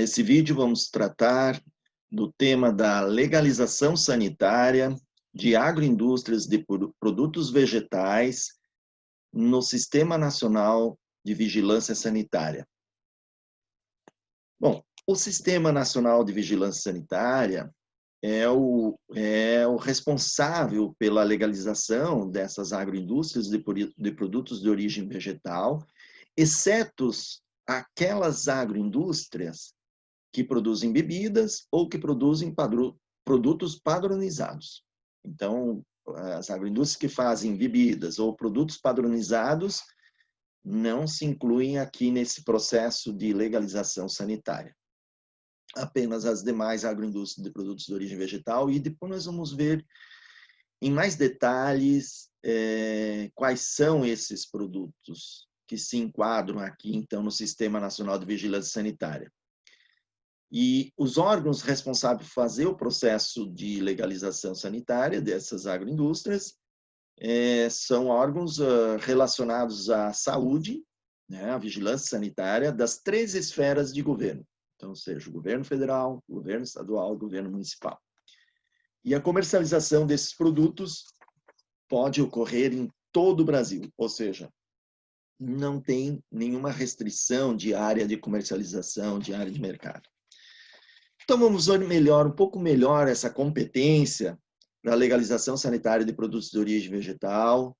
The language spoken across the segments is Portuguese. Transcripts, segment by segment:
nesse vídeo vamos tratar do tema da legalização sanitária de agroindústrias de produtos vegetais no Sistema Nacional de Vigilância Sanitária. Bom, o Sistema Nacional de Vigilância Sanitária é o responsável pela legalização dessas agroindústrias de produtos de origem vegetal, exceto aquelas agroindústrias que produzem bebidas ou que produzem produtos padronizados. Então, as agroindústrias que fazem bebidas ou produtos padronizados não se incluem aqui nesse processo de legalização sanitária. Apenas as demais agroindústrias de produtos de origem vegetal, e depois nós vamos ver em mais detalhes quais são esses produtos que se enquadram aqui, então, no Sistema Nacional de Vigilância Sanitária. E os órgãos responsáveis por fazer o processo de legalização sanitária dessas agroindústrias são órgãos relacionados à saúde, né, à vigilância sanitária das 3 esferas de governo. Então, seja o governo federal, o governo estadual, o governo municipal. E a comercialização desses produtos pode ocorrer em todo o Brasil, ou seja, não tem nenhuma restrição de área de comercialização, de área de mercado. Então, vamos ver um pouco melhor essa competência na legalização sanitária de produtos de origem vegetal,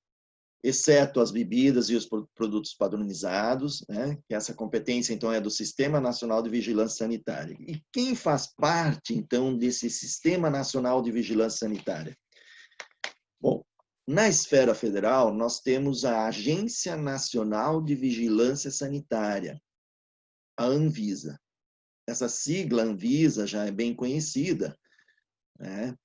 exceto as bebidas e os produtos padronizados, né? Essa competência, então, é do Sistema Nacional de Vigilância Sanitária. E quem faz parte, então, desse Sistema Nacional de Vigilância Sanitária? Bom, na esfera federal, nós temos a Agência Nacional de Vigilância Sanitária, a Anvisa. Essa sigla Anvisa já é bem conhecida, né?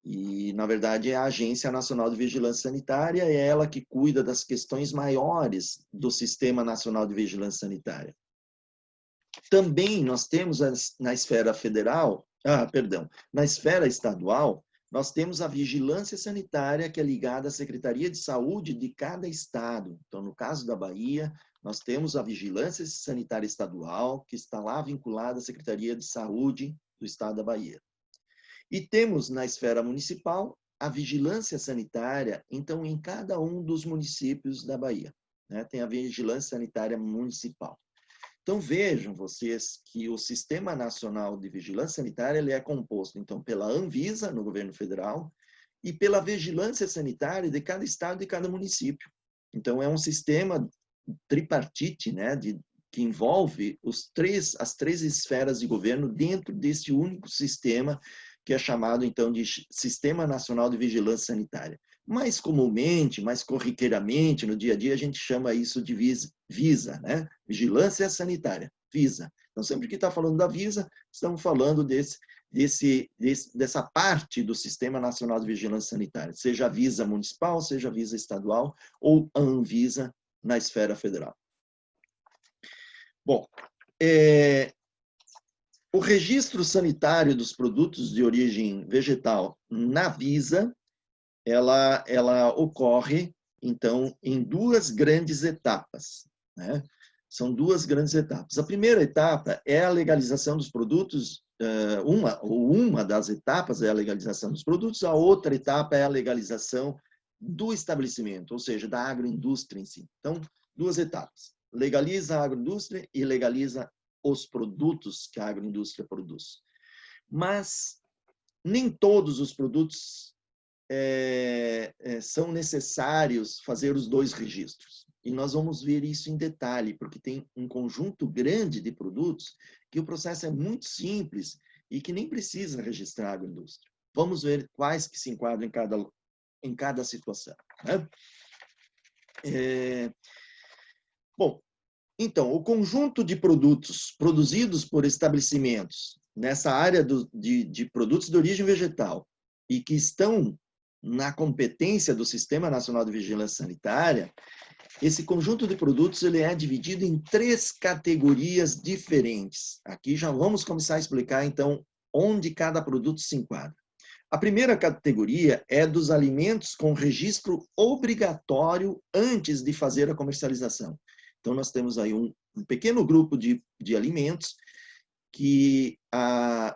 E, na verdade, é a Agência Nacional de Vigilância Sanitária, é ela que cuida das questões maiores do Sistema Nacional de Vigilância Sanitária. Também nós temos na esfera federal, na esfera estadual, nós temos a vigilância sanitária, que é ligada à Secretaria de Saúde de cada estado. Então, no caso da Bahia, nós temos a vigilância sanitária estadual, que está lá vinculada à Secretaria de Saúde do estado da Bahia. E temos na esfera municipal a vigilância sanitária, então, em cada um dos municípios da Bahia, né? Tem a vigilância sanitária municipal. Então, vejam vocês que o Sistema Nacional de Vigilância Sanitária ele é composto, então, pela Anvisa, no governo federal, e pela vigilância sanitária de cada estado e de cada município. Então, é um sistema tripartite, né, que envolve as 3 esferas de governo dentro desse único sistema, que é chamado, então, de Sistema Nacional de Vigilância Sanitária. Mais comumente, mais corriqueiramente, no dia a dia, a gente chama isso de VISA, né? Vigilância Sanitária, VISA. Então, sempre que está falando da VISA, estamos falando dessa parte do Sistema Nacional de Vigilância Sanitária, seja a VISA municipal, seja a VISA estadual, ou a Anvisa na esfera federal. Bom, o registro sanitário dos produtos de origem vegetal na Visa, ela ocorre, então, em 2 grandes etapas, né? São 2 grandes etapas. A primeira etapa é a legalização dos produtos, uma das etapas é a legalização dos produtos, a outra etapa é a legalização do estabelecimento, ou seja, da agroindústria em si. Então, 2 etapas. Legaliza a agroindústria e legaliza os produtos que a agroindústria produz. Mas nem todos os produtos são necessários fazer os 2 registros. E nós vamos ver isso em detalhe, porque tem um conjunto grande de produtos que o processo é muito simples e que nem precisa registrar a agroindústria. Vamos ver quais que se enquadram em cada situação, né? Bom, então, o conjunto de produtos produzidos por estabelecimentos nessa área de produtos de origem vegetal e que estão na competência do Sistema Nacional de Vigilância Sanitária, esse conjunto de produtos ele é dividido em 3 categorias diferentes. Aqui já vamos começar a explicar, então, onde cada produto se enquadra. A primeira categoria é dos alimentos com registro obrigatório antes de fazer a comercialização. Então, nós temos aí um pequeno grupo de alimentos que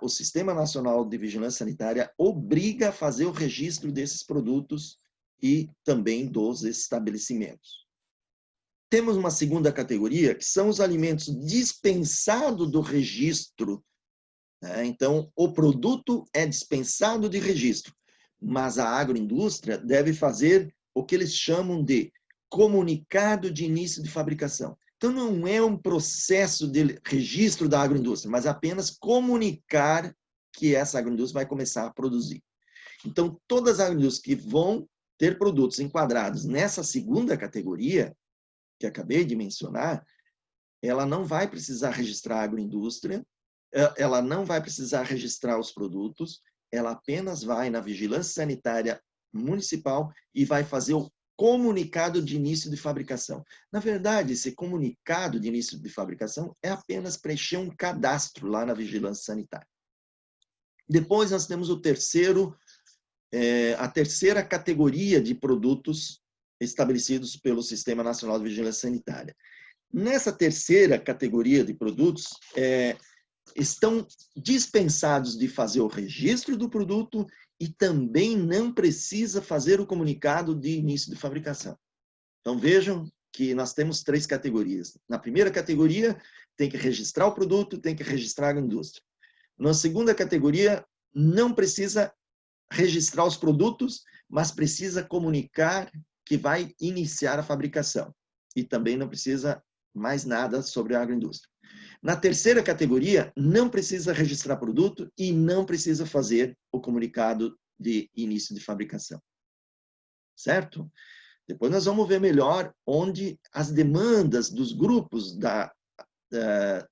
o Sistema Nacional de Vigilância Sanitária obriga a fazer o registro desses produtos e também dos estabelecimentos. Temos uma segunda categoria, que são os alimentos dispensados do registro. Então, o produto é dispensado de registro, mas a agroindústria deve fazer o que eles chamam de comunicado de início de fabricação. Então, não é um processo de registro da agroindústria, mas apenas comunicar que essa agroindústria vai começar a produzir. Então, todas as agroindústrias que vão ter produtos enquadrados nessa segunda categoria, que acabei de mencionar, ela não vai precisar registrar a agroindústria, ela não vai precisar registrar os produtos, ela apenas vai na vigilância sanitária municipal e vai fazer o comunicado de início de fabricação. Na verdade, esse comunicado de início de fabricação é apenas preencher um cadastro lá na vigilância sanitária. Depois nós temos a terceira categoria de produtos estabelecidos pelo Sistema Nacional de Vigilância Sanitária. Nessa terceira categoria de produtos, estão dispensados de fazer o registro do produto e também não precisa fazer o comunicado de início de fabricação. Então, vejam que nós temos 3 categorias. Na primeira categoria, tem que registrar o produto, tem que registrar a agroindústria. Na segunda categoria, não precisa registrar os produtos, mas precisa comunicar que vai iniciar a fabricação. E também não precisa mais nada sobre a agroindústria. Na terceira categoria, não precisa registrar produto e não precisa fazer o comunicado de início de fabricação. Certo? Depois nós vamos ver melhor onde as demandas dos grupos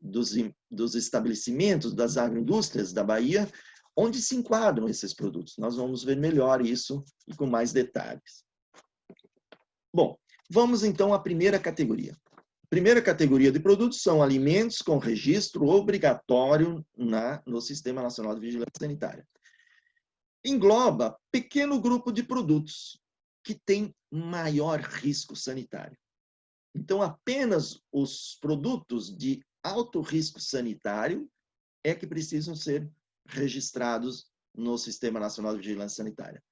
dos estabelecimentos, das agroindústrias da Bahia, onde se enquadram esses produtos. Nós vamos ver melhor isso e com mais detalhes. Bom, vamos então à primeira categoria. A primeira categoria de produtos são alimentos com registro obrigatório no Sistema Nacional de Vigilância Sanitária. Engloba pequeno grupo de produtos que tem maior risco sanitário. Então, apenas os produtos de alto risco sanitário é que precisam ser registrados no Sistema Nacional de Vigilância Sanitária.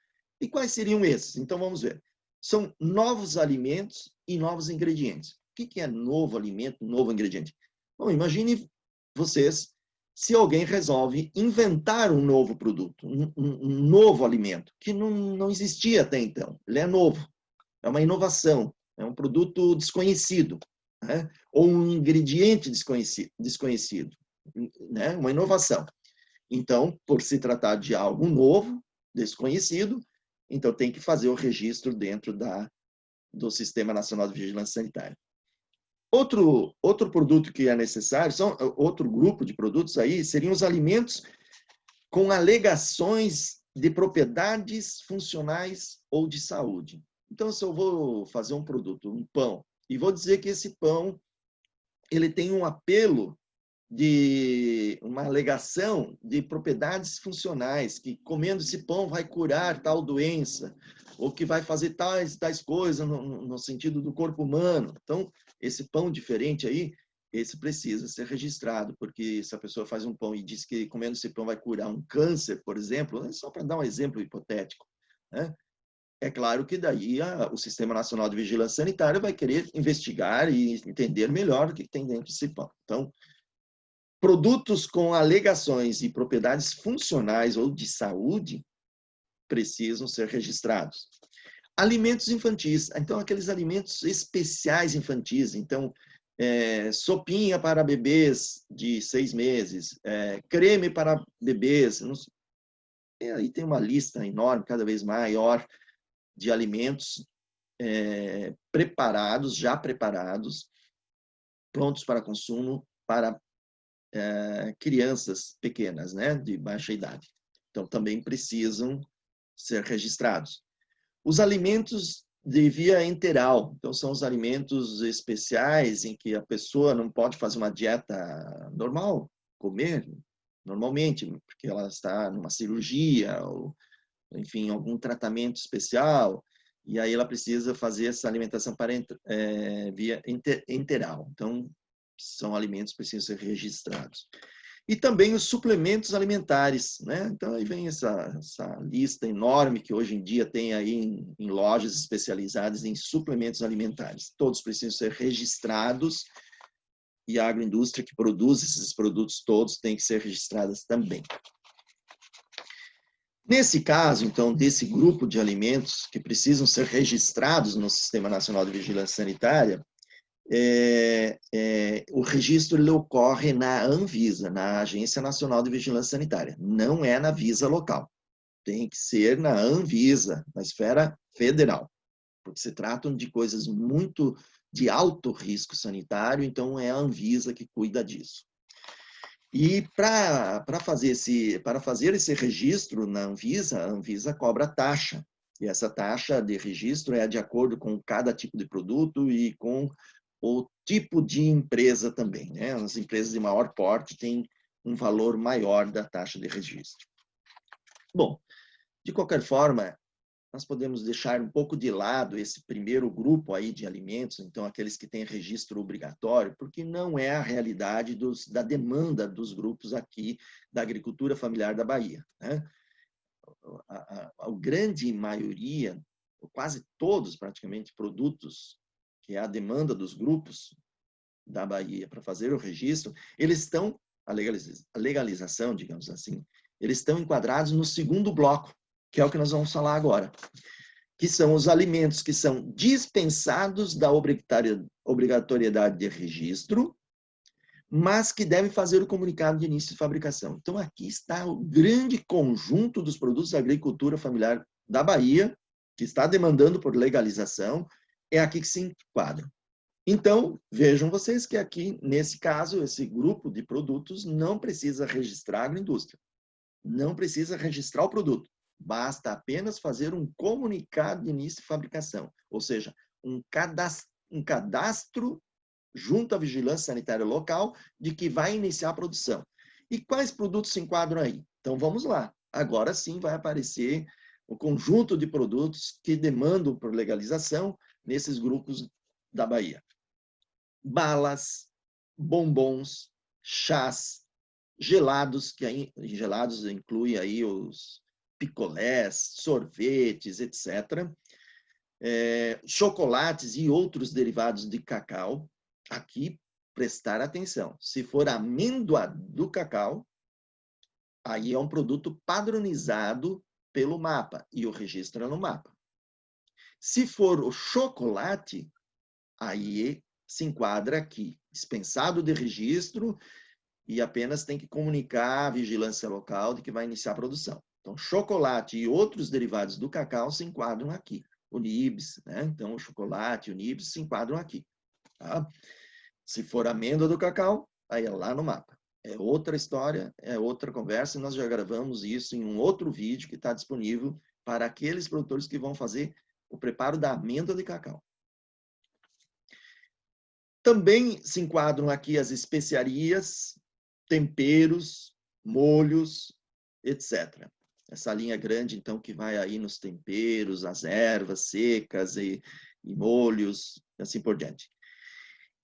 E quais seriam esses? Então, vamos ver. São novos alimentos e novos ingredientes. O que é novo alimento, novo ingrediente? Bom, imagine vocês se alguém resolve inventar um novo produto, um novo alimento, que não existia até então. Ele é novo, é uma inovação, é um produto desconhecido, né? Ou um ingrediente desconhecido, né? Uma inovação. Então, por se tratar de algo novo, desconhecido, então tem que fazer o registro dentro do Sistema Nacional de Vigilância Sanitária. Outro produto que é necessário, outro grupo de produtos aí, seriam os alimentos com alegações de propriedades funcionais ou de saúde. Então, se eu vou fazer um produto, um pão, e vou dizer que esse pão ele tem um apelo de uma alegação de propriedades funcionais, que comendo esse pão vai curar tal doença, ou que vai fazer tais coisas no sentido do corpo humano. Então, esse pão diferente aí, esse precisa ser registrado, porque se a pessoa faz um pão e diz que comendo esse pão vai curar um câncer, por exemplo, só para dar um exemplo hipotético, né? É claro que daí o Sistema Nacional de Vigilância Sanitária vai querer investigar e entender melhor o que tem dentro desse pão. Então, produtos com alegações e propriedades funcionais ou de saúde precisam ser registrados. Alimentos infantis, então aqueles alimentos especiais infantis, então sopinha para bebês de 6 meses, creme para bebês, aí tem uma lista enorme, cada vez maior, de alimentos já preparados, prontos para consumo para crianças pequenas, né, de baixa idade. Então, também precisam ser registrados. Os alimentos de via enteral, então são os alimentos especiais em que a pessoa não pode fazer uma dieta normal, comer normalmente, porque ela está numa cirurgia ou, enfim, algum tratamento especial, e aí ela precisa fazer essa alimentação via enteral. Então, são alimentos que precisam ser registrados. E também os suplementos alimentares, né? Então, aí vem essa lista enorme que hoje em dia tem aí em lojas especializadas em suplementos alimentares. Todos precisam ser registrados e a agroindústria que produz esses produtos todos tem que ser registrada também. Nesse caso, então, desse grupo de alimentos que precisam ser registrados no Sistema Nacional de Vigilância Sanitária, o registro ele ocorre na Anvisa, na Agência Nacional de Vigilância Sanitária, não é na Visa local. Tem que ser na Anvisa, na esfera federal, porque se tratam de coisas muito de alto risco sanitário, então é a Anvisa que cuida disso. E para fazer esse registro na Anvisa, a Anvisa cobra taxa, e essa taxa de registro é de acordo com cada tipo de produto e com o tipo de empresa também, né? As empresas de maior porte têm um valor maior da taxa de registro. Bom, de qualquer forma, nós podemos deixar um pouco de lado esse primeiro grupo aí de alimentos, então aqueles que têm registro obrigatório, porque não é a realidade da demanda dos grupos aqui da agricultura familiar da Bahia, né? A grande maioria, quase todos praticamente, produtos que é a demanda dos grupos da Bahia para fazer o registro, eles estão, a legalização, digamos assim, eles estão enquadrados no segundo bloco, que é o que nós vamos falar agora, que são os alimentos que são dispensados da obrigatoriedade de registro, mas que devem fazer o comunicado de início de fabricação. Então, aqui está o grande conjunto dos produtos da agricultura familiar da Bahia, que está demandando por legalização, é aqui que se enquadra. Então, vejam vocês que aqui, nesse caso, esse grupo de produtos não precisa registrar a agroindústria, não precisa registrar o produto, basta apenas fazer um comunicado de início de fabricação, ou seja, um cadastro junto à vigilância sanitária local de que vai iniciar a produção. E quais produtos se enquadram aí? Então, vamos lá. Agora sim vai aparecer o conjunto de produtos que demandam por legalização nesses grupos da Bahia. Balas, bombons, chás, gelados, que aí, gelados inclui aí os picolés, sorvetes, etc. Chocolates e outros derivados de cacau. Aqui, prestar atenção. Se for amêndoa do cacau, aí é um produto padronizado pelo MAPA, e o registro é no MAPA. Se for o chocolate, aí se enquadra aqui, dispensado de registro, e apenas tem que comunicar à vigilância local de que vai iniciar a produção. Então, chocolate e outros derivados do cacau se enquadram aqui. O nibs, né? Então, o chocolate e o nibs se enquadram aqui. Tá? Se for amêndoa do cacau, aí é lá no MAPA. É outra história, é outra conversa, e nós já gravamos isso em um outro vídeo que está disponível para aqueles produtores que vão fazer o preparo da amêndoa de cacau. Também se enquadram aqui as especiarias, temperos, molhos, etc. Essa linha grande, então, que vai aí nos temperos, as ervas secas e molhos, assim por diante.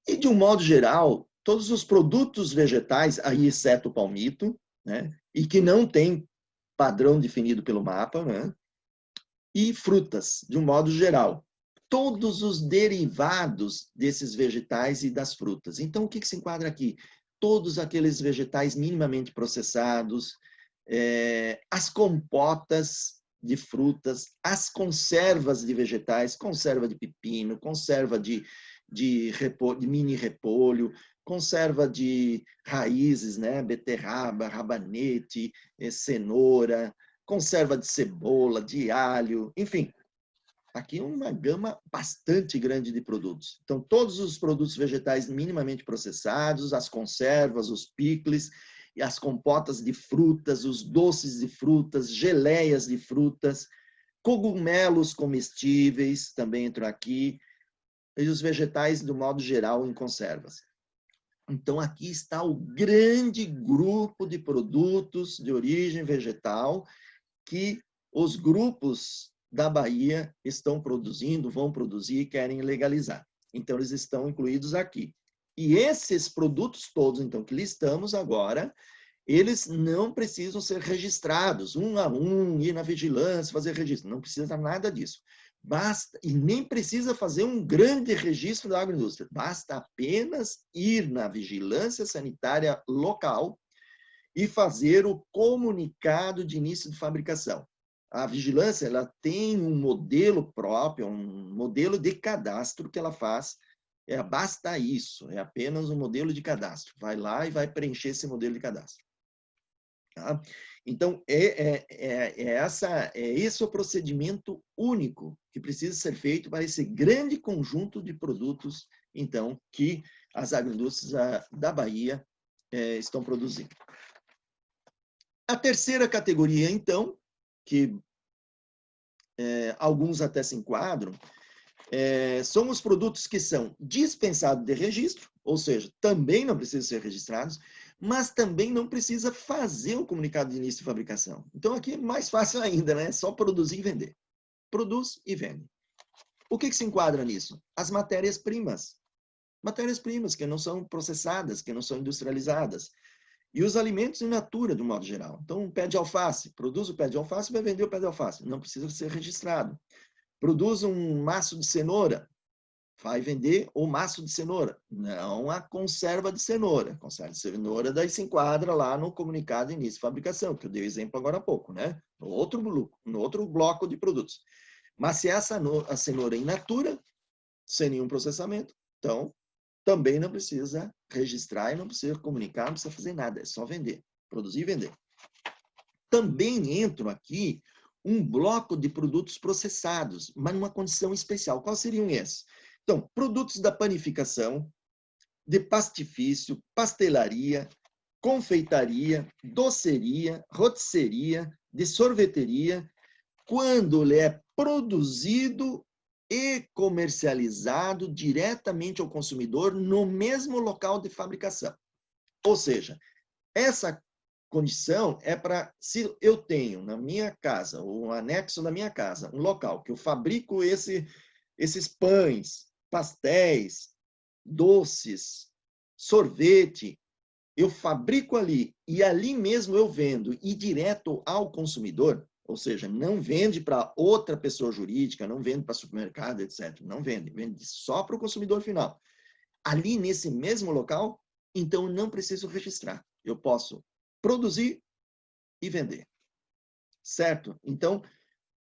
E, de um modo geral, todos os produtos vegetais, aí exceto o palmito, né, e que não tem padrão definido pelo MAPA, né, e frutas, de um modo geral. Todos os derivados desses vegetais e das frutas. Então, o que se enquadra aqui? Todos aqueles vegetais minimamente processados, as compotas de frutas, as conservas de vegetais, conserva de pepino, conserva de mini repolho, conserva de raízes, né? Beterraba, rabanete, cenoura, conserva de cebola, de alho, enfim. Aqui é uma gama bastante grande de produtos. Então, todos os produtos vegetais minimamente processados, as conservas, os picles, e as compotas de frutas, os doces de frutas, geleias de frutas, cogumelos comestíveis também entram aqui, e os vegetais, do modo geral, em conservas. Então, aqui está o grande grupo de produtos de origem vegetal que os grupos da Bahia estão produzindo, vão produzir e querem legalizar. Então, eles estão incluídos aqui. E esses produtos todos, então, que listamos agora, eles não precisam ser registrados, um a um, ir na vigilância, fazer registro. Não precisa nada disso. Basta, e nem precisa fazer um grande registro da agroindústria. Basta apenas ir na vigilância sanitária local e fazer o comunicado de início de fabricação. A vigilância, ela tem um modelo próprio, um modelo de cadastro que ela faz. Basta isso, é apenas um modelo de cadastro. Vai lá e vai preencher esse modelo de cadastro. Tá? Então, esse é o procedimento único que precisa ser feito para esse grande conjunto de produtos, então, que as agroindústrias da Bahia estão produzindo. A terceira categoria, então, que alguns até se enquadram, são os produtos que são dispensados de registro, ou seja, também não precisam ser registrados, mas também não precisa fazer o comunicado de início de fabricação. Então, aqui é mais fácil ainda, né? É só produzir e vender. Produz e vende. O que se enquadra nisso? As matérias-primas. Matérias-primas que não são processadas, que não são industrializadas. E os alimentos in natura, de um modo geral. Então, um pé de alface. Produz o pé de alface e vai vender o pé de alface. Não precisa ser registrado. Produz um maço de cenoura, vai vender o maço de cenoura, não a conserva de cenoura. A conserva de cenoura daí se enquadra lá no comunicado de início de fabricação, que eu dei o exemplo agora há pouco, né? No outro bloco de produtos. Mas se essa a cenoura é in natura, sem nenhum processamento, então também não precisa registrar e não precisa comunicar, não precisa fazer nada, é só vender, produzir e vender. Também entram aqui um bloco de produtos processados, mas numa condição especial. Quais seriam esses? Então, produtos da panificação, de pastifício, pastelaria, confeitaria, doceria, rotisseria, de sorveteria, quando ele é produzido e comercializado diretamente ao consumidor no mesmo local de fabricação. Ou seja, essa condição é para, se eu tenho na minha casa, ou um anexo da minha casa, um local que eu fabrico esses pães, pastéis, doces, sorvete, eu fabrico ali e ali mesmo eu vendo e direto ao consumidor, ou seja, não vende para outra pessoa jurídica, não vende para supermercado, etc. Não vende, vende só para o consumidor final. Ali nesse mesmo local, então eu não preciso registrar. Eu posso produzir e vender. Certo? Então,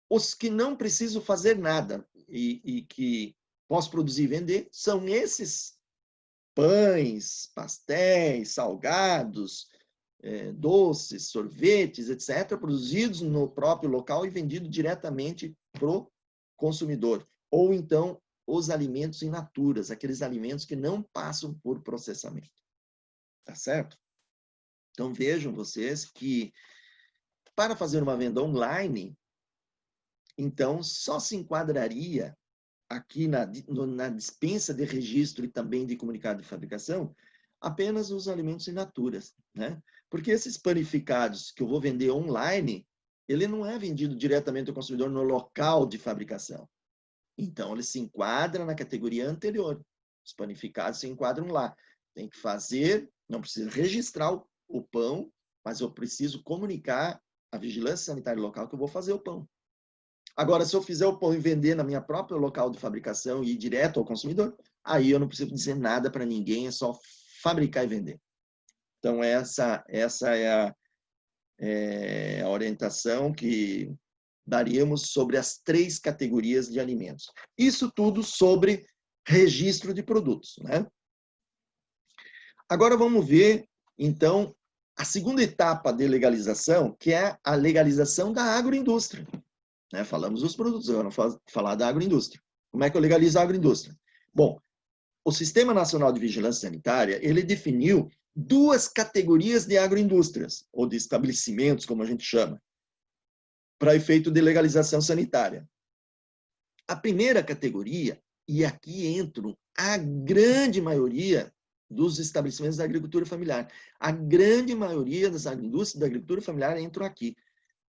os que não preciso fazer nada e que posso produzir e vender são esses pães, pastéis, salgados, doces, sorvetes, etc., produzidos no próprio local e vendidos diretamente para o consumidor. Ou então, os alimentos in naturas, aqueles alimentos que não passam por processamento. Tá certo? Então, vejam vocês que, para fazer uma venda online, então, só se enquadraria aqui na dispensa de registro e também de comunicado de fabricação, apenas os alimentos in naturas, né? Porque esses panificados que eu vou vender online, ele não é vendido diretamente ao consumidor no local de fabricação. Então, ele se enquadra na categoria anterior. Os panificados se enquadram lá. Tem que fazer, não precisa registrar o pão, mas eu preciso comunicar à vigilância sanitária local que eu vou fazer o pão. Agora, se eu fizer o pão e vender na minha própria local de fabricação e ir direto ao consumidor, aí eu não preciso dizer nada para ninguém, é só fabricar e vender. Então, essa é a orientação que daríamos sobre as 3 categorias de alimentos. Isso tudo sobre registro de produtos, né? Agora vamos ver, então, a segunda etapa de legalização, que é a legalização da agroindústria. Né? Falamos dos produtos, agora vamos falar da agroindústria. Como é que eu legalizo a agroindústria? Bom, o Sistema Nacional de Vigilância Sanitária, ele definiu 2 categorias de agroindústrias, ou de estabelecimentos, como a gente chama, para efeito de legalização sanitária. A primeira categoria, e aqui entram a grande maioria dos estabelecimentos da agricultura familiar, a grande maioria das agroindústrias da agricultura familiar entram aqui,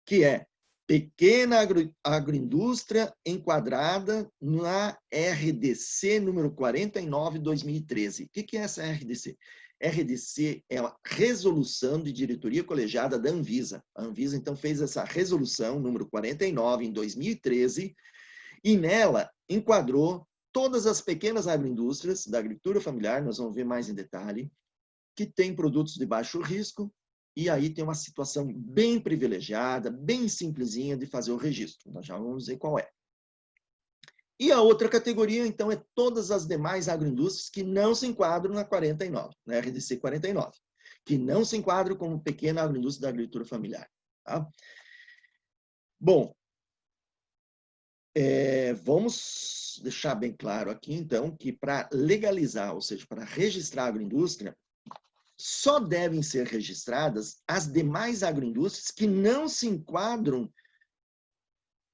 que é pequena agroindústria enquadrada na RDC número 49/2013. O que é essa RDC? RDC é a resolução de diretoria colegiada da Anvisa. A Anvisa, então, fez essa resolução, número 49, em 2013, e nela enquadrou todas as pequenas agroindústrias da agricultura familiar, nós vamos ver mais em detalhe, que têm produtos de baixo risco, e aí tem uma situação bem privilegiada, bem simplesinha de fazer o registro. Nós já vamos ver qual é. E a outra categoria, então, é todas as demais agroindústrias que não se enquadram na 49, na RDC 49, que não se enquadram como pequena agroindústria da agricultura familiar. Tá? Bom, vamos deixar bem claro aqui, então, que para legalizar, ou seja, para registrar a agroindústria, só devem ser registradas as demais agroindústrias que não se enquadram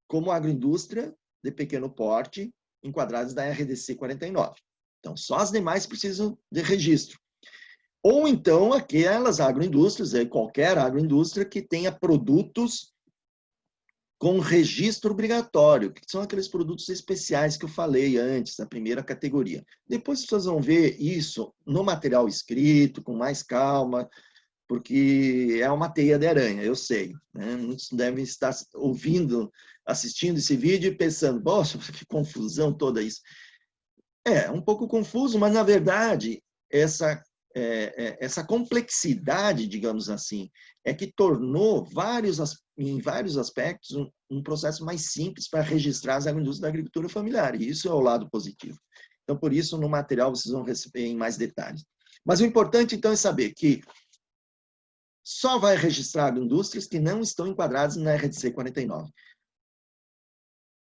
como agroindústria de pequeno porte, enquadradas da RDC 49. Então, só as demais precisam de registro. Ou então, aquelas agroindústrias, qualquer agroindústria que tenha produtos com registro obrigatório, que são aqueles produtos especiais que eu falei antes, da primeira categoria. Depois vocês vão ver isso no material escrito, com mais calma, porque é uma teia de aranha, eu sei. Né? Muitos devem estar ouvindo, assistindo esse vídeo e pensando, poxa, que confusão toda isso. É um pouco confuso, mas, na verdade, essa complexidade, digamos assim, é que tornou, em vários aspectos, um processo mais simples para registrar as agroindústrias da agricultura familiar. E isso é o lado positivo. Então, por isso, no material, vocês vão receber em mais detalhes. Mas o importante, então, é saber que só vai registrar agroindústrias que não estão enquadradas na RDC 49.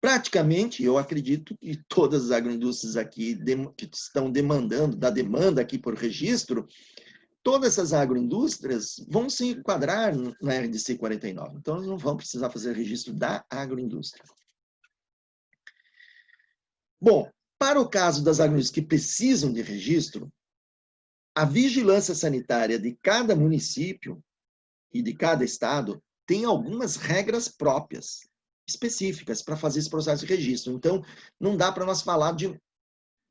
Praticamente, eu acredito que todas as agroindústrias aqui que estão demandando, da demanda aqui por registro, todas essas agroindústrias vão se enquadrar na RDC 49. Então, elas não vão precisar fazer registro da agroindústria. Bom, para o caso das agroindústrias que precisam de registro, a vigilância sanitária de cada município e de cada estado tem algumas regras próprias, específicas, para fazer esse processo de registro. Então, não dá para nós falar de...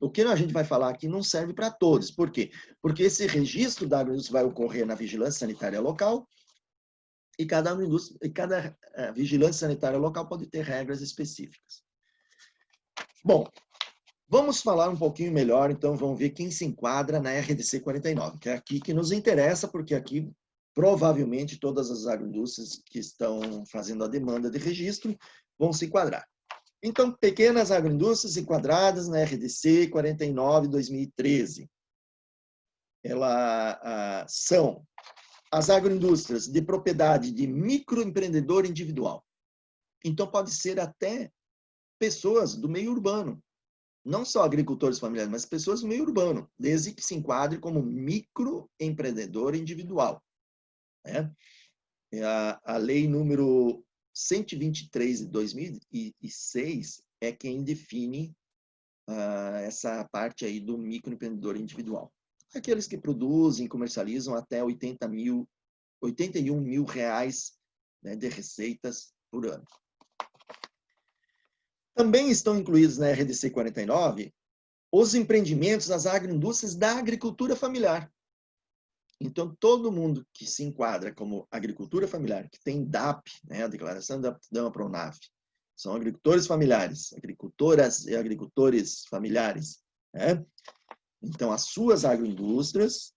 O que a gente vai falar aqui não serve para todos. Por quê? Porque esse registro da agroindústria vai ocorrer na vigilância sanitária local e cada vigilância sanitária local pode ter regras específicas. Bom, vamos falar um pouquinho melhor, então vamos ver quem se enquadra na RDC 49, que é aqui que nos interessa, porque aqui provavelmente todas as agroindústrias que estão fazendo a demanda de registro vão se enquadrar. Então, pequenas agroindústrias enquadradas na RDC 49/2013. São as agroindústrias de propriedade de microempreendedor individual. Então, pode ser até pessoas do meio urbano, não só agricultores familiares, mas pessoas do meio urbano, desde que se enquadre como microempreendedor individual. Né? A lei número 123 de 2006 é quem define essa parte aí do microempreendedor individual. Aqueles que produzem, comercializam até 81 mil reais, né, de receitas por ano. Também estão incluídos na RDC 49 os empreendimentos das agroindústrias da agricultura familiar. Então, todo mundo que se enquadra como agricultura familiar, que tem DAP, né, a Declaração de Aptidão à Pronaf, são agricultores familiares, agricultoras e agricultores familiares. Né? Então, as suas agroindústrias,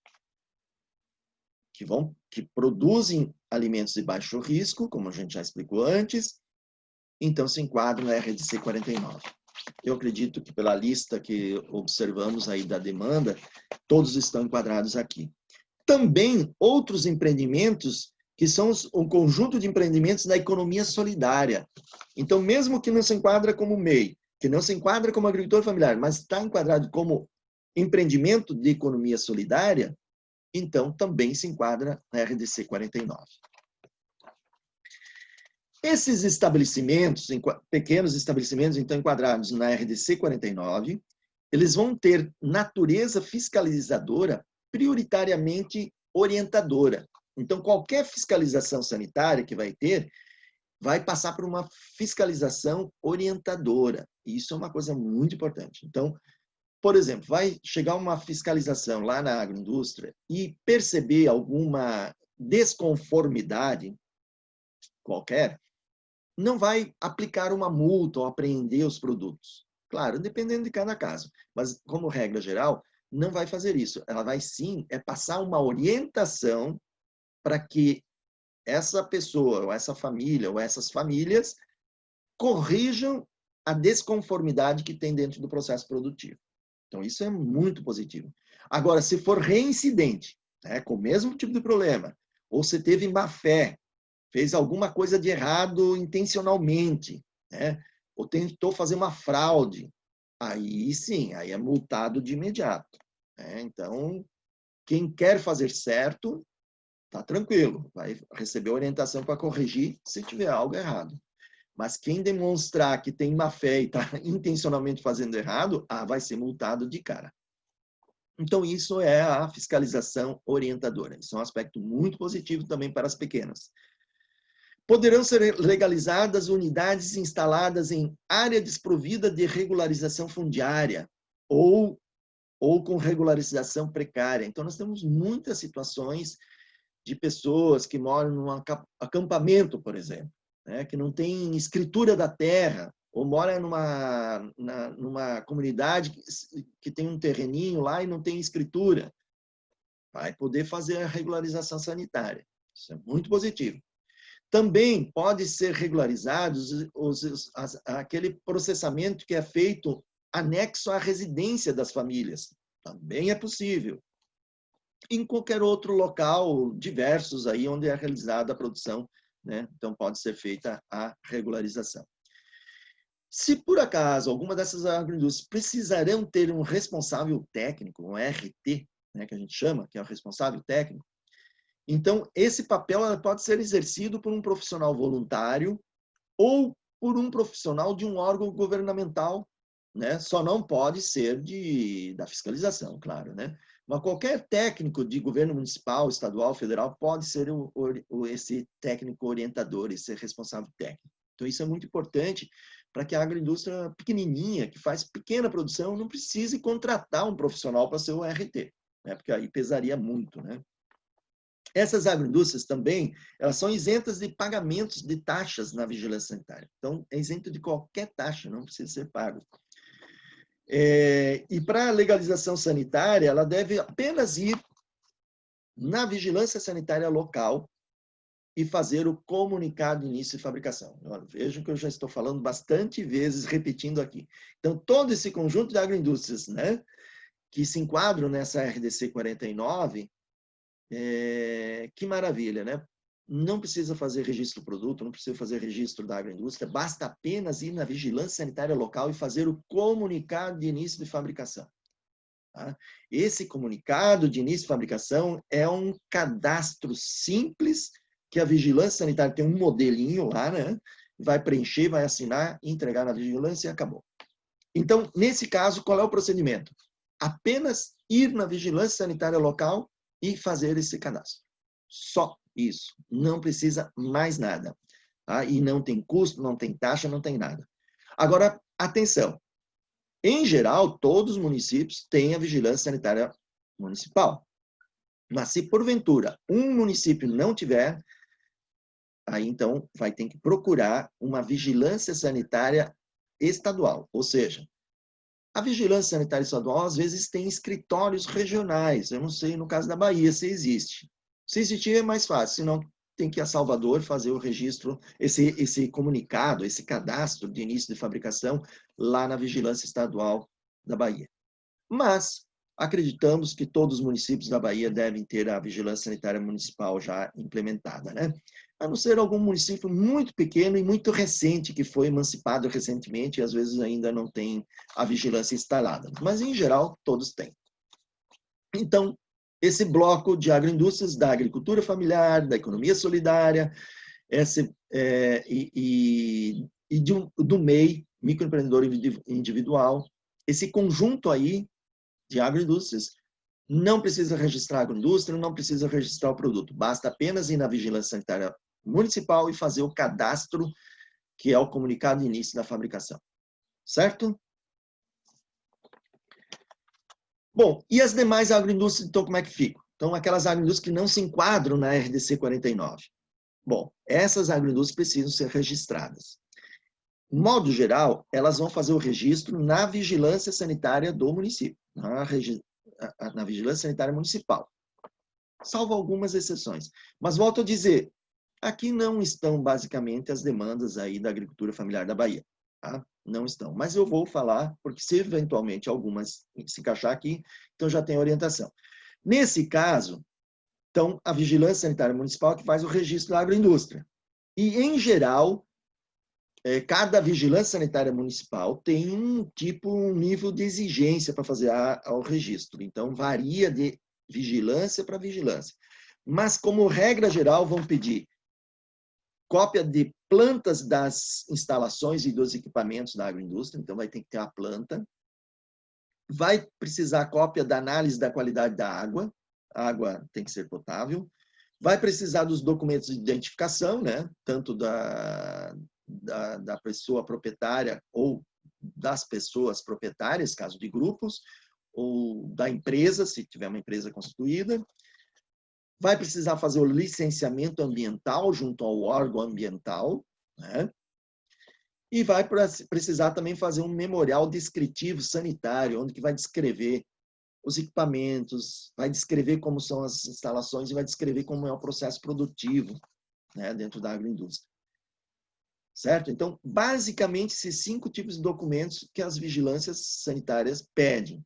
que produzem alimentos de baixo risco, como a gente já explicou antes, então se enquadram na RDC 49. Eu acredito que pela lista que observamos aí da demanda, todos estão enquadrados aqui. Também outros empreendimentos que são um conjunto de empreendimentos da economia solidária. Então, mesmo que não se enquadra como MEI, que não se enquadra como agricultor familiar, mas está enquadrado como empreendimento de economia solidária, então também se enquadra na RDC 49. Esses estabelecimentos, pequenos estabelecimentos, então enquadrados na RDC 49, eles vão ter natureza fiscalizadora prioritariamente orientadora. Então, qualquer fiscalização sanitária que vai ter, vai passar por uma fiscalização orientadora. E isso é uma coisa muito importante. Então, por exemplo, vai chegar uma fiscalização lá na agroindústria e perceber alguma desconformidade qualquer, não vai aplicar uma multa ou apreender os produtos. Claro, dependendo de cada caso, mas como regra geral, não vai fazer isso. Ela vai sim passar uma orientação para que essa pessoa, ou essa família, ou essas famílias corrijam a desconformidade que tem dentro do processo produtivo. Então, isso é muito positivo. Agora, se for reincidente, né, com o mesmo tipo de problema, ou você teve má fé, fez alguma coisa de errado intencionalmente, né, ou tentou fazer uma fraude, aí sim, aí é multado de imediato. Né? Então, quem quer fazer certo, tá tranquilo, vai receber orientação para corrigir se tiver algo errado. Mas quem demonstrar que tem má fé e está intencionalmente fazendo errado, vai ser multado de cara. Então, isso é a fiscalização orientadora. Isso é um aspecto muito positivo também para as pequenas. Poderão ser legalizadas unidades instaladas em área desprovida de regularização fundiária ou com regularização precária. Então, nós temos muitas situações de pessoas que moram num acampamento, por exemplo, né, que não tem escritura da terra, ou mora numa comunidade que tem um terreninho lá e não tem escritura. Vai poder fazer a regularização sanitária. Isso é muito positivo. Também pode ser regularizado aquele processamento que é feito anexo à residência das famílias. Também é possível. Em qualquer outro local, diversos aí, onde é realizada a produção, né? Então, pode ser feita a regularização. Se, por acaso, alguma dessas agroindústrias precisarão ter um responsável técnico, um RT, né, que a gente chama, que é o responsável técnico, então, esse papel pode ser exercido por um profissional voluntário ou por um profissional de um órgão governamental, né? Só não pode ser da fiscalização, claro, né? Mas qualquer técnico de governo municipal, estadual, federal, pode ser esse técnico orientador, esse responsável técnico. Então, isso é muito importante para que a agroindústria pequenininha, que faz pequena produção, não precise contratar um profissional para ser o RT, né? Porque aí pesaria muito, né? Essas agroindústrias também, elas são isentas de pagamentos de taxas na vigilância sanitária. Então, é isento de qualquer taxa, não precisa ser pago. E para a legalização sanitária, ela deve apenas ir na vigilância sanitária local e fazer o comunicado de início de fabricação. Vejam que eu já estou falando bastante vezes, repetindo aqui. Então, todo esse conjunto de agroindústrias, né, que se enquadram nessa RDC 49, que maravilha, né? Não precisa fazer registro do produto, não precisa fazer registro da agroindústria, basta apenas ir na vigilância sanitária local e fazer o comunicado de início de fabricação. Tá? Esse comunicado de início de fabricação é um cadastro simples que a vigilância sanitária tem um modelinho lá, né? Vai preencher, vai assinar, entregar na vigilância e acabou. Então, nesse caso, qual é o procedimento? Apenas ir na vigilância sanitária local e fazer esse cadastro. Só isso. Não precisa mais nada. Tá? E não tem custo, não tem taxa, não tem nada. Agora, atenção. Em geral, todos os municípios têm a vigilância sanitária municipal. Mas se porventura um município não tiver, aí então vai ter que procurar uma vigilância sanitária estadual. Ou seja, a vigilância sanitária estadual, às vezes, tem escritórios regionais. Eu não sei, no caso da Bahia, se existe. Se existir, é mais fácil. Se não, tem que ir a Salvador fazer o registro, esse comunicado, esse cadastro de início de fabricação lá na vigilância estadual da Bahia. Mas acreditamos que todos os municípios da Bahia devem ter a vigilância sanitária municipal já implementada, né? A não ser algum município muito pequeno e muito recente, que foi emancipado recentemente e às vezes ainda não tem a vigilância instalada. Mas, em geral, todos têm. Então, esse bloco de agroindústrias da agricultura familiar, da economia solidária, do MEI, microempreendedor individual, esse conjunto aí de agroindústrias, não precisa registrar a agroindústria, não precisa registrar o produto. Basta apenas ir na vigilância sanitária municipal e fazer o cadastro, que é o comunicado de início da fabricação. Certo? Bom, e as demais agroindústrias, então, como é que ficam? Então, aquelas agroindústrias que não se enquadram na RDC 49. Bom, essas agroindústrias precisam ser registradas. De modo geral, elas vão fazer o registro na vigilância sanitária do município, na vigilância sanitária municipal, salvo algumas exceções. Mas volto a dizer, aqui não estão basicamente as demandas aí da agricultura familiar da Bahia, tá? Não estão. Mas eu vou falar, porque se eventualmente algumas se encaixar aqui, então já tem orientação. Nesse caso, então, a vigilância sanitária municipal que faz o registro da agroindústria. E, em geral, cada vigilância sanitária municipal tem um nível de exigência para fazer o registro. Então, varia de vigilância para vigilância. Mas, como regra geral, vão pedir cópia de plantas das instalações e dos equipamentos da agroindústria, então vai ter que ter a planta. Vai precisar cópia da análise da qualidade da água, a água tem que ser potável. Vai precisar dos documentos de identificação, né? Tanto da pessoa proprietária ou das pessoas proprietárias, caso de grupos, ou da empresa, se tiver uma empresa constituída. Vai precisar fazer o licenciamento ambiental junto ao órgão ambiental, né? E vai precisar também fazer um memorial descritivo sanitário, onde que vai descrever os equipamentos, vai descrever como são as instalações e vai descrever como é o processo produtivo, né, dentro da agroindústria. Certo? Então, basicamente, esses 5 tipos de documentos que as vigilâncias sanitárias pedem.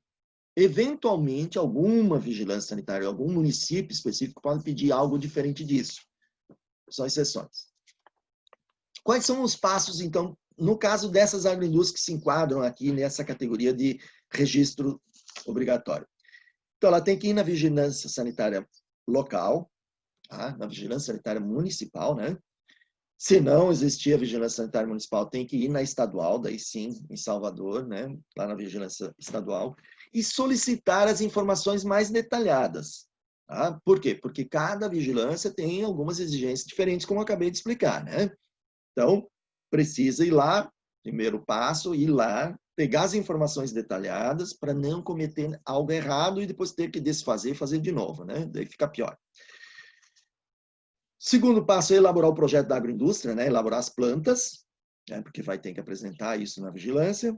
Eventualmente, alguma vigilância sanitária, algum município específico pode pedir algo diferente disso. São exceções. Quais são os passos, então, no caso dessas agroindústrias que se enquadram aqui nessa categoria de registro obrigatório? Então, ela tem que ir na vigilância sanitária local, tá? Na vigilância sanitária municipal, né? Se não existir a vigilância sanitária municipal, tem que ir na estadual, daí sim, em Salvador, né? Lá na vigilância estadual, e solicitar as informações mais detalhadas. Tá? Por quê? Porque cada vigilância tem algumas exigências diferentes, como eu acabei de explicar, né? Então, precisa ir lá, primeiro passo, ir lá, pegar as informações detalhadas para não cometer algo errado e depois ter que desfazer e fazer de novo, né? Daí fica pior. Segundo passo é elaborar o projeto da agroindústria, né? Elaborar as plantas, né? Porque vai ter que apresentar isso na vigilância.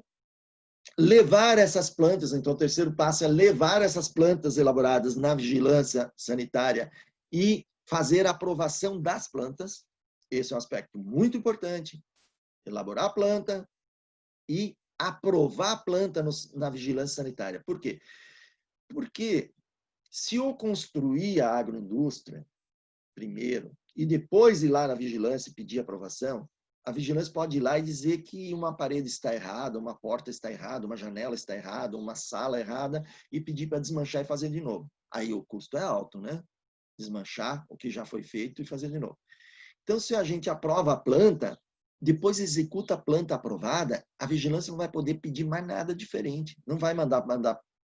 Levar essas plantas, então o terceiro passo é levar essas plantas elaboradas na vigilância sanitária e fazer a aprovação das plantas. Esse é um aspecto muito importante. Elaborar a planta e aprovar a planta na vigilância sanitária. Por quê? Porque se eu construir a agroindústria primeiro e depois ir lá na vigilância e pedir aprovação, a vigilância pode ir lá e dizer que uma parede está errada, uma porta está errada, uma janela está errada, uma sala errada e pedir para desmanchar e fazer de novo. Aí o custo é alto, né? Desmanchar o que já foi feito e fazer de novo. Então, se a gente aprova a planta, depois executa a planta aprovada, a vigilância não vai poder pedir mais nada diferente. Não vai mandar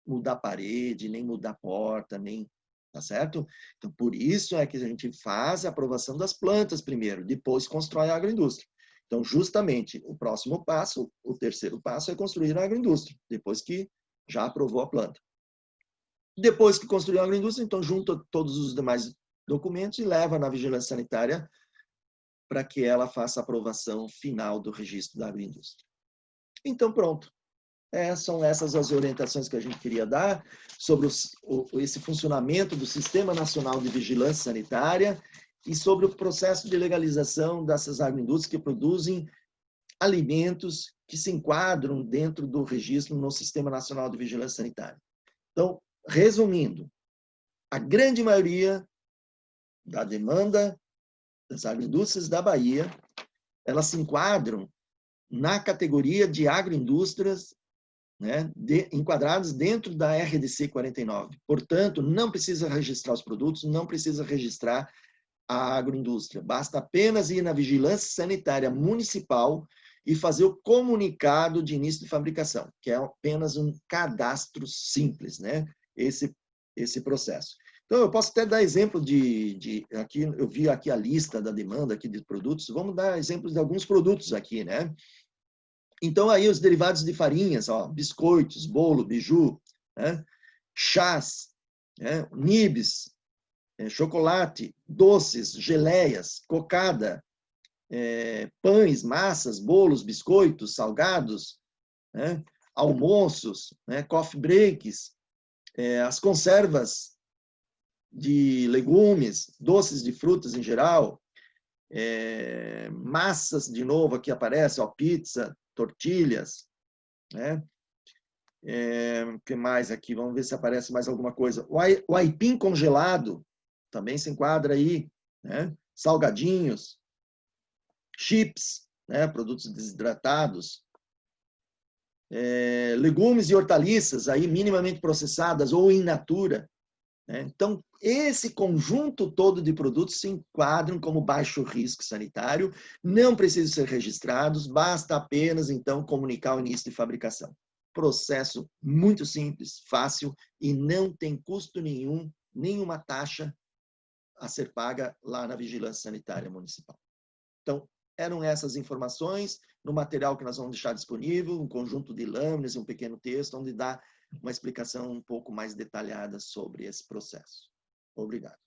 mudar a parede, nem mudar a porta, nem... Tá certo? Então, por isso é que a gente faz a aprovação das plantas primeiro, depois constrói a agroindústria. Então, justamente, o próximo passo, o terceiro passo, é construir a agroindústria, depois que já aprovou a planta. Depois que construiu a agroindústria, então, junta todos os demais documentos e leva na vigilância sanitária para que ela faça a aprovação final do registro da agroindústria. Então, pronto. São essas as orientações que a gente queria dar sobre esse funcionamento do Sistema Nacional de Vigilância Sanitária e sobre o processo de legalização dessas agroindústrias que produzem alimentos que se enquadram dentro do registro no Sistema Nacional de Vigilância Sanitária. Então, resumindo, a grande maioria da demanda das agroindústrias da Bahia, elas se enquadram na categoria de agroindústrias, né, enquadrados dentro da RDC 49. Portanto, não precisa registrar os produtos, não precisa registrar a agroindústria. Basta apenas ir na vigilância sanitária municipal e fazer o comunicado de início de fabricação, que é apenas um cadastro simples, né? Esse processo. Então, eu posso até dar exemplo aqui, eu vi aqui a lista da demanda aqui de produtos, vamos dar exemplos de alguns produtos aqui, né? Então, aí os derivados de farinhas, ó, biscoitos, bolo, biju, né? chás, né? Nibs, chocolate, doces, geleias, cocada, pães, massas, bolos, biscoitos, salgados, né? Almoços, né? Coffee breaks, as conservas de legumes, doces de frutas em geral, massas, de novo, aqui aparece, ó, pizza, tortilhas, né? O que mais aqui? Vamos ver se aparece mais alguma coisa. O aipim congelado também se enquadra aí, né? Salgadinhos, chips, né? Produtos desidratados, legumes e hortaliças aí minimamente processadas ou in natura, né? Então, esse conjunto todo de produtos se enquadram como baixo risco sanitário, não precisam ser registrados, basta apenas, então, comunicar o início de fabricação. Processo muito simples, fácil e não tem custo nenhum, nenhuma taxa a ser paga lá na Vigilância Sanitária Municipal. Então, eram essas informações no material que nós vamos deixar disponível, um conjunto de lâminas e um pequeno texto, onde dá uma explicação um pouco mais detalhada sobre esse processo. Obrigado.